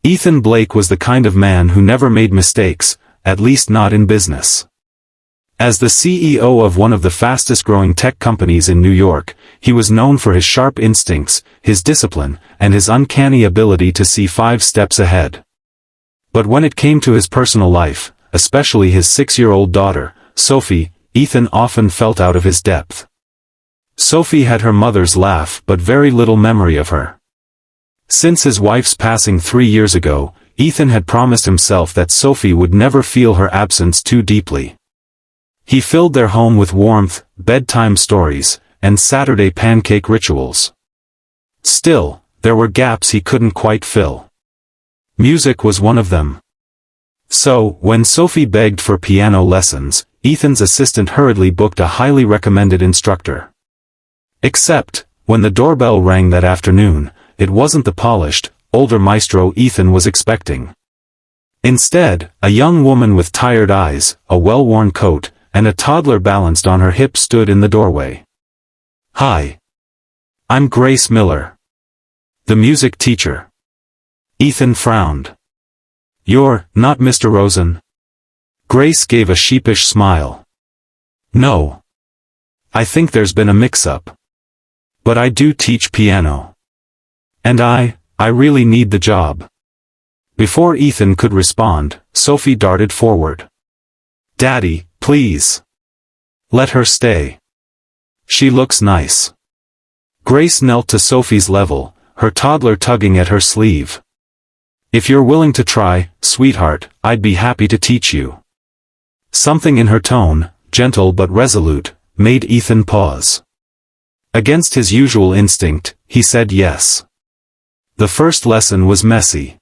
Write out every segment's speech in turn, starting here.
Ethan Blake was the kind of man who never made mistakes, at least not in business. As the CEO of one of the fastest-growing tech companies in New York, he was known for his sharp instincts, his discipline, and his uncanny ability to see 5 steps ahead. But when it came to his personal life, especially his 6-year-old daughter, Sophie, Ethan often felt out of his depth. Sophie had her mother's laugh but very little memory of her. Since his wife's passing 3 years ago, Ethan had promised himself that Sophie would never feel her absence too deeply. He filled their home with warmth, bedtime stories, and Saturday pancake rituals. Still, there were gaps he couldn't quite fill. Music was one of them. So, when Sophie begged for piano lessons, Ethan's assistant hurriedly booked a highly recommended instructor. Except, when the doorbell rang that afternoon, it wasn't the polished, older maestro Ethan was expecting. Instead, a young woman with tired eyes, a well-worn coat, and a toddler balanced on her hip stood in the doorway. "Hi. I'm Grace Miller. The music teacher." Ethan frowned. "You're not Mr. Rosen?" Grace gave a sheepish smile. "No. I think there's been a mix-up. But I do teach piano. And I really need the job." Before Ethan could respond, Sophie darted forward. "Daddy, please. Let her stay. She looks nice." Grace knelt to Sophie's level, her toddler tugging at her sleeve. "If you're willing to try, sweetheart, I'd be happy to teach you." Something in her tone, gentle but resolute, made Ethan pause. Against his usual instinct, he said yes. The first lesson was messy.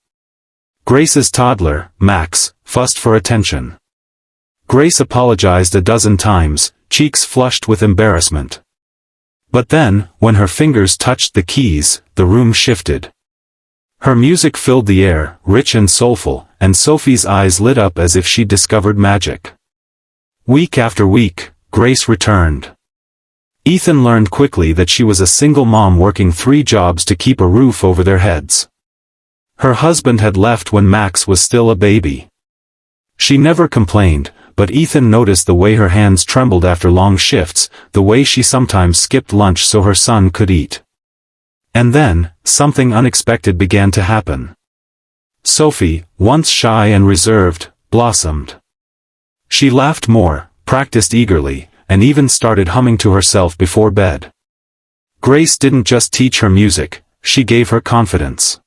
Grace's toddler, Max, fussed for attention. Grace apologized a dozen times, cheeks flushed with embarrassment. But then, when her fingers touched the keys, the room shifted. Her music filled the air, rich and soulful, and Sophie's eyes lit up as if she'd discovered magic. Week after week, Grace returned. Ethan learned quickly that she was a single mom working 3 jobs to keep a roof over their heads. Her husband had left when Max was still a baby. She never complained, but Ethan noticed the way her hands trembled after long shifts, the way she sometimes skipped lunch so her son could eat. And then, something unexpected began to happen. Sophie, once shy and reserved, blossomed. She laughed more, practiced eagerly, and even started humming to herself before bed. Grace didn't just teach her music, she gave her confidence.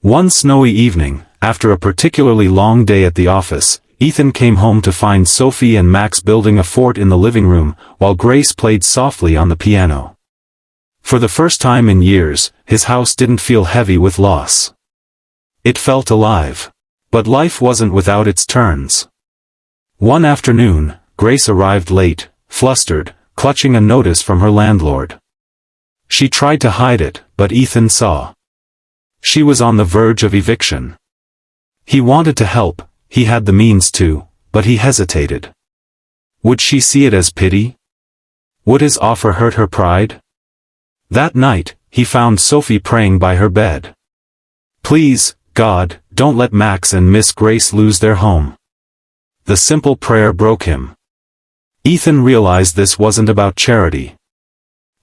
One snowy evening, after a particularly long day at the office, Ethan came home to find Sophie and Max building a fort in the living room, while Grace played softly on the piano. For the first time in years, his house didn't feel heavy with loss. It felt alive. But life wasn't without its turns. One afternoon, Grace arrived late, flustered, clutching a notice from her landlord. She tried to hide it, but Ethan saw. She was on the verge of eviction. He wanted to help, he had the means to, but he hesitated. Would she see it as pity? Would his offer hurt her pride? That night, he found Sophie praying by her bed. "Please, God, don't let Max and Miss Grace lose their home." The simple prayer broke him. Ethan realized this wasn't about charity.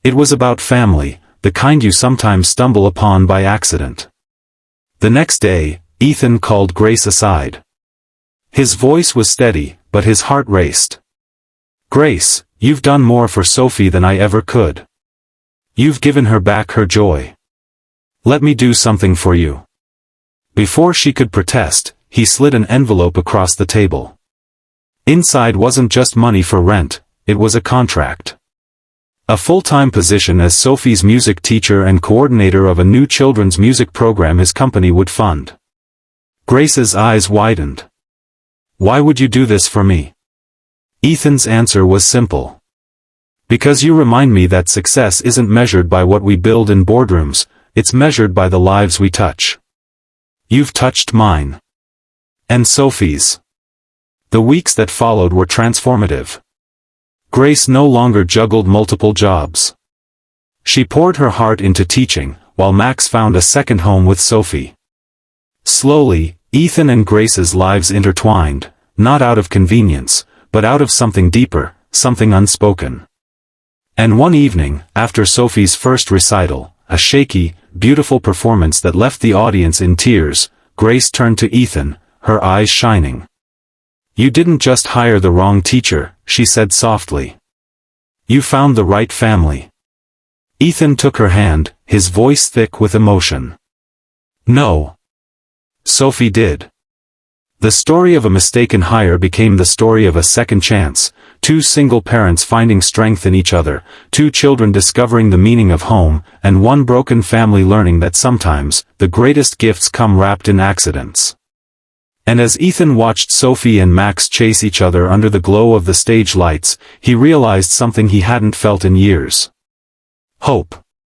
It was about family, the kind you sometimes stumble upon by accident. The next day, Ethan called Grace aside. His voice was steady, but his heart raced. "Grace, you've done more for Sophie than I ever could. You've given her back her joy. Let me do something for you." Before she could protest, he slid an envelope across the table. Inside wasn't just money for rent, it was a contract. A full-time position as Sophie's music teacher and coordinator of a new children's music program his company would fund. Grace's eyes widened. "Why would you do this for me?" Ethan's answer was simple. "Because you remind me that success isn't measured by what we build in boardrooms, it's measured by the lives we touch. You've touched mine. And Sophie's." The weeks that followed were transformative. Grace no longer juggled multiple jobs. She poured her heart into teaching, while Max found a second home with Sophie. Slowly, Ethan and Grace's lives intertwined, not out of convenience, but out of something deeper, something unspoken. And one evening, after Sophie's first recital, a shaky, beautiful performance that left the audience in tears, Grace turned to Ethan, her eyes shining. "You didn't just hire the wrong teacher," she said softly. "You found the right family." Ethan took her hand, his voice thick with emotion. "No. Sophie did." The story of a mistaken hire became the story of a second chance, two single parents finding strength in each other, two children discovering the meaning of home, and one broken family learning that sometimes, the greatest gifts come wrapped in accidents. And as Ethan watched Sophie and Max chase each other under the glow of the stage lights, he realized something he hadn't felt in years. Hope.